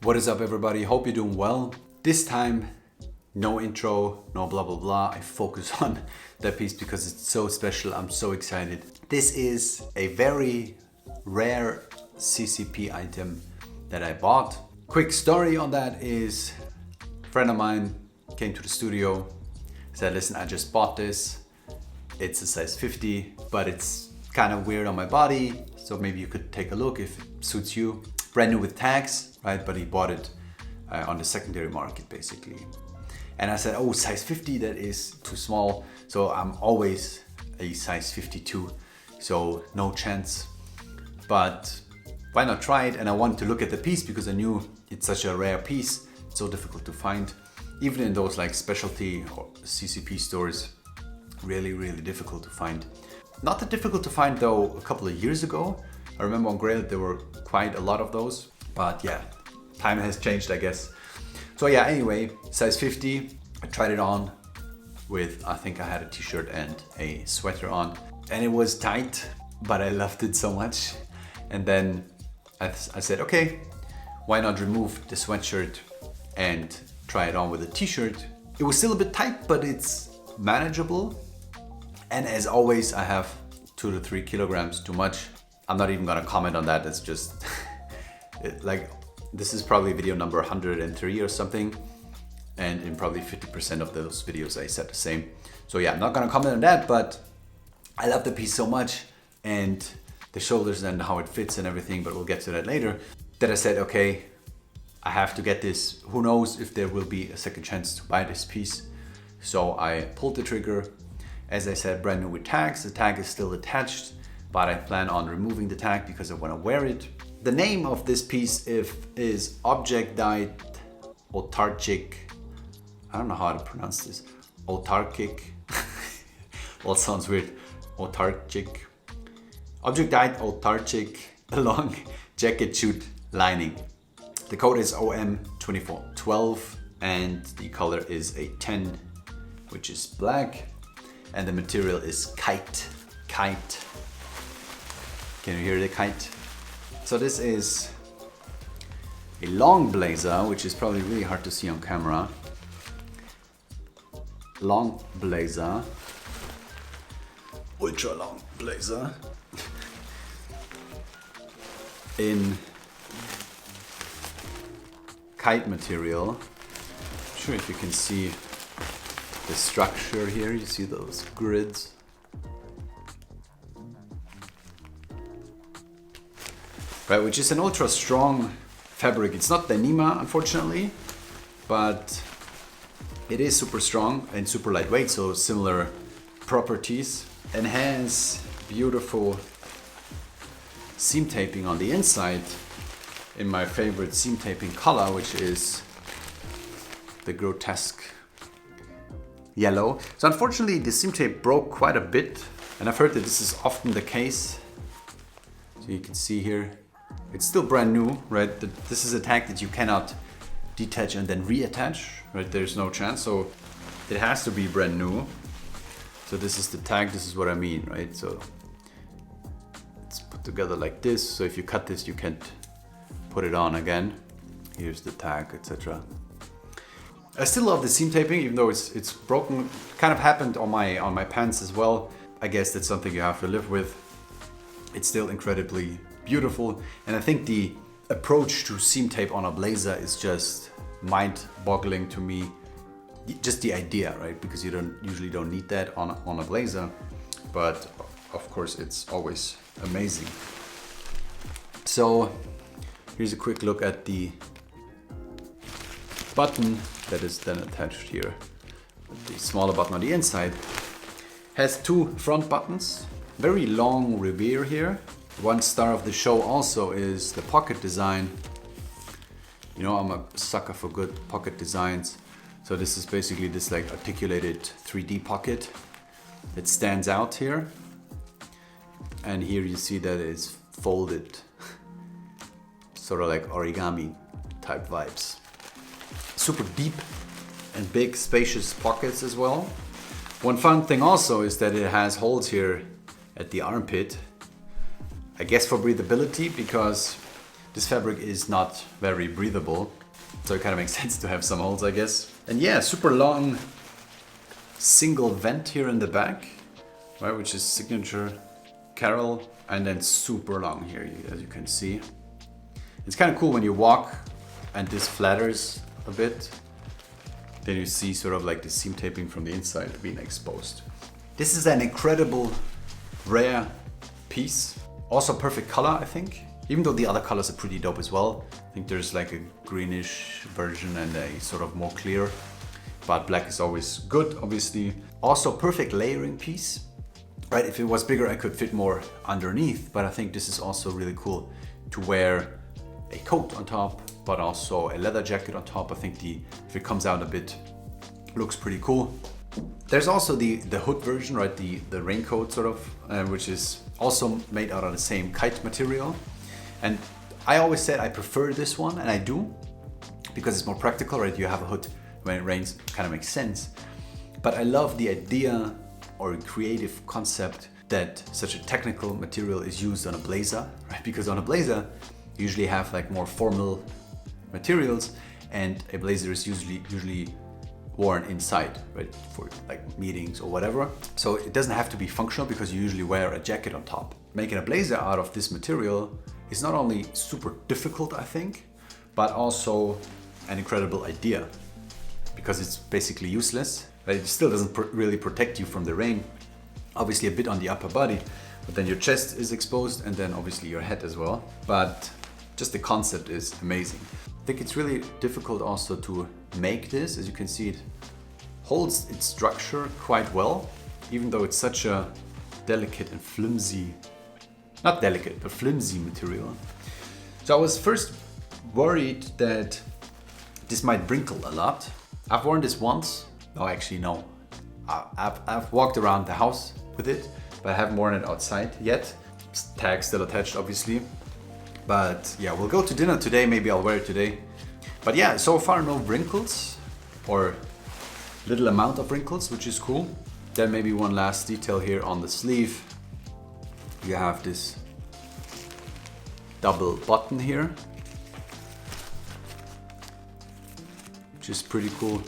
What is up, everybody? Hope you're doing well. This time, no intro, no blah blah blah. I focus on that piece because it's so special. I'm so excited. This is a very rare CCP item that I bought. Quick story on that is a friend of mine came to the studio, said, listen, I just bought this. It's a size 50, but it's kind of weird on my body. So maybe you could take a look if it suits you. Brand new with tags, right? But he bought it on the secondary market basically. And I said, oh, size 50, that is too small. So I'm always a size 52, so no chance. But why not try it? And I wanted to look at the piece because I knew it's such a rare piece, it's so difficult to find. Even in those like specialty or CCP stores, really, really difficult to find. Not that difficult to find though a couple of years ago. I remember on Grail there were quite a lot of those, but yeah, time has changed, I guess. So yeah, anyway, size 50, I tried it on with, I think I had a t-shirt and a sweater on, and it was tight, but I loved it so much. And then I said, okay, why not remove the sweatshirt and try it on with a t-shirt. It was still a bit tight, but it's manageable. And as always, I have 2 to 3 kilograms too much. I'm not even gonna comment on that. It's just like, this is probably video number 103 or something. And in probably 50% of those videos, I said the same. So yeah, I'm not gonna comment on that, but I love the piece so much and the shoulders and how it fits and everything, but we'll get to that later. That I said, okay, I have to get this. Who knows if there will be a second chance to buy this piece. So I pulled the trigger. As I said, brand new with tags. The tag is still attached, but I plan on removing the tag because I want to wear it. The name of this piece is Object-Dyed Autarkic. I don't know how to pronounce this. Autarkic. All sounds weird. Autarkic. Object-Dyed Autarkic long jacket jute lining. The code is OM2412 and the color is a 10, which is black. And the material is Kite. Kite. Can you hear the kite? So this is a long blazer, which is probably really hard to see on camera. Long blazer. Ultra long blazer. In Kite material. Not sure if you can see the structure here. You see those grids. Right, which is an ultra strong fabric. It's not Denima, unfortunately, but it is super strong and super lightweight, so similar properties. And has beautiful seam taping on the inside in my favorite seam taping color, which is the grotesque yellow. So unfortunately the seam tape broke quite a bit, and I've heard that this is often the case. So you can see here, it's still brand new, right? This is a tag that you cannot detach and then reattach, right? There's no chance, so it has to be brand new. So this is the tag, this is what I mean, right? So it's put together like this, so if you cut this you can't put it on again. Here's the tag, etc. I still love the seam taping, even though it's broken. Kind of happened on my pants as well. I guess that's something you have to live with. It's still incredibly beautiful, and I think the approach to seam tape on a blazer is just mind-boggling to me. Just the idea, right? Because you usually don't need that on a blazer, but of course it's always amazing. So here's a quick look at the button that is then attached here. The smaller button on the inside has 2 front buttons, very long revere here. One star of the show also is the pocket design. You know, I'm a sucker for good pocket designs. So this is basically this like articulated 3D pocket that stands out here. And here you see that it's folded, sort of like origami type vibes. Super deep and big spacious pockets as well. One fun thing also is that it has holes here at the armpit. I guess for breathability, because This fabric is not very breathable, so it kind of makes sense to have some holes, I guess. And yeah, super long single vent here in the back, right, which is signature Carol, and then super long here, as you can see. It's kind of cool when you walk and this flatters a bit, then you see sort of like the seam taping from the inside being exposed. This is an incredible rare piece. Also perfect color, I think. Even though the other colors are pretty dope as well. I think there's like a greenish version and a sort of more clear, but black is always good, obviously. Also perfect layering piece, right? If it was bigger, I could fit more underneath, but I think this is also really cool to wear a coat on top, but also a leather jacket on top. I think if it comes out a bit, looks pretty cool. There's also the hood version, right? The raincoat sort of, which is also made out of the same Kite material. And I always said I prefer this one, and I do, because it's more practical, right? You have a hood when it rains, kind of makes sense. But I love the idea or creative concept that such a technical material is used on a blazer, right? Because on a blazer, you usually have like more formal materials, and a blazer is usually worn inside, right, for like meetings or whatever. So it doesn't have to be functional because you usually wear a jacket on top. Making a blazer out of this material is not only super difficult, I think, but also an incredible idea, because it's basically useless, right? It still doesn't really protect you from the rain. Obviously a bit on the upper body, but then your chest is exposed, and then obviously your head as well. But just the concept is amazing. I think it's really difficult also to make this. As you can see, it holds its structure quite well, even though it's such a delicate and flimsy, not delicate, but flimsy material. So I was first worried that this might wrinkle a lot. I've worn this once. Oh, actually no. I've walked around the house with it, but I haven't worn it outside yet. Tag still attached, obviously. But yeah, we'll go to dinner today. Maybe I'll wear it today. But yeah, so far no wrinkles, or little amount of wrinkles, which is cool. Then maybe one last detail here on the sleeve. You have this double button here, which is pretty cool.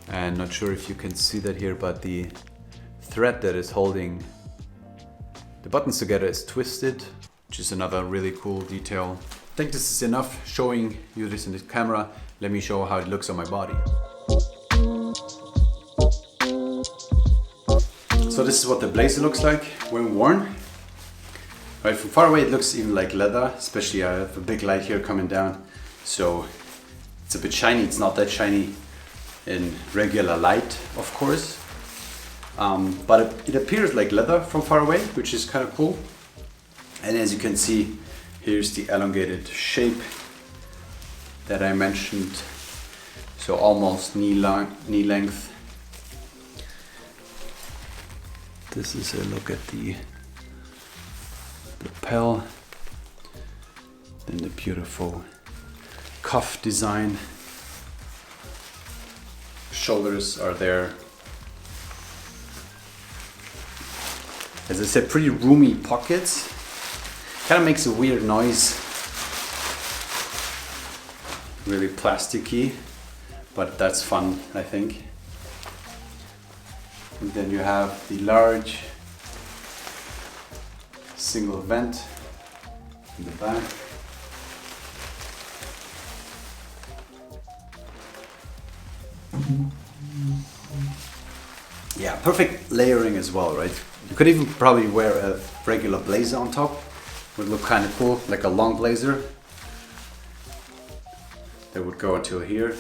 And not sure if you can see that here, but the thread that is holding the buttons together is twisted, which is another really cool detail. I think this is enough showing you this in the camera. Let me show how it looks on my body. So this is what the blazer looks like when worn. Right, from far away it looks even like leather, especially I have a big light here coming down. So it's a bit shiny. It's not that shiny in regular light, of course. But it appears like leather from far away, which is kind of cool. And as you can see, here's the elongated shape that I mentioned. So almost knee length. This is a look at the lapel. Then the beautiful cuff design. Shoulders are there. As I said, pretty roomy pockets. Kind of makes a weird noise. Really plasticky, but that's fun, I think. And then you have the large single vent in the back. Yeah, perfect layering as well, right? You could even probably wear a regular blazer on top. Would look kind of cool, like a long blazer. That would go until here.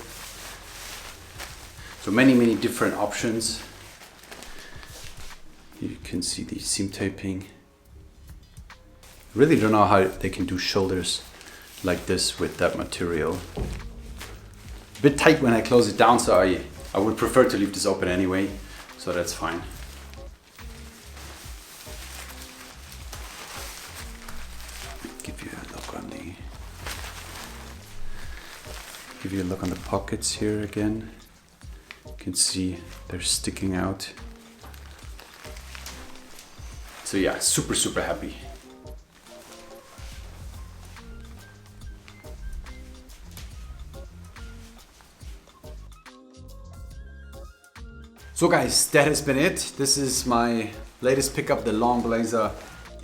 So many different options. You can see the seam taping. Really don't know how they can do shoulders like this with that material. A bit tight when I close it down, so I would prefer to leave this open anyway, so that's fine. Give you a look on the pockets here again. You can see they're sticking out. So yeah, super happy. So guys, that has been it. This is my latest pickup, the long blazer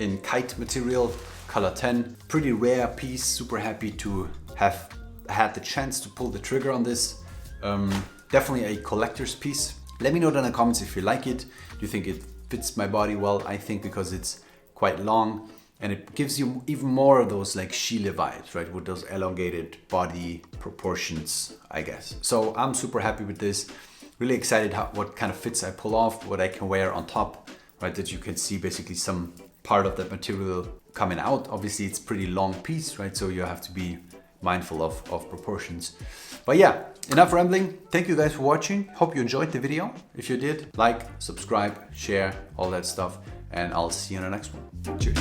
in Kite material, color 10. Pretty rare piece, super happy to have had the chance to pull the trigger on this. Definitely a collector's piece. Let me know down in the comments if you like it. Do you think it fits my body well? I think because it's quite long and it gives you even more of those like Chile vibes, right? With those elongated body proportions, I guess. So I'm super happy with this. Really excited what kind of fits I pull off, what I can wear on top, right? That you can see basically some part of that material coming out. Obviously it's pretty long piece, right? So you have to be mindful of proportions. But yeah, enough rambling. Thank you guys for watching. Hope you enjoyed the video. If you did, like, subscribe, share, all that stuff. And I'll see you in the next one. Cheers.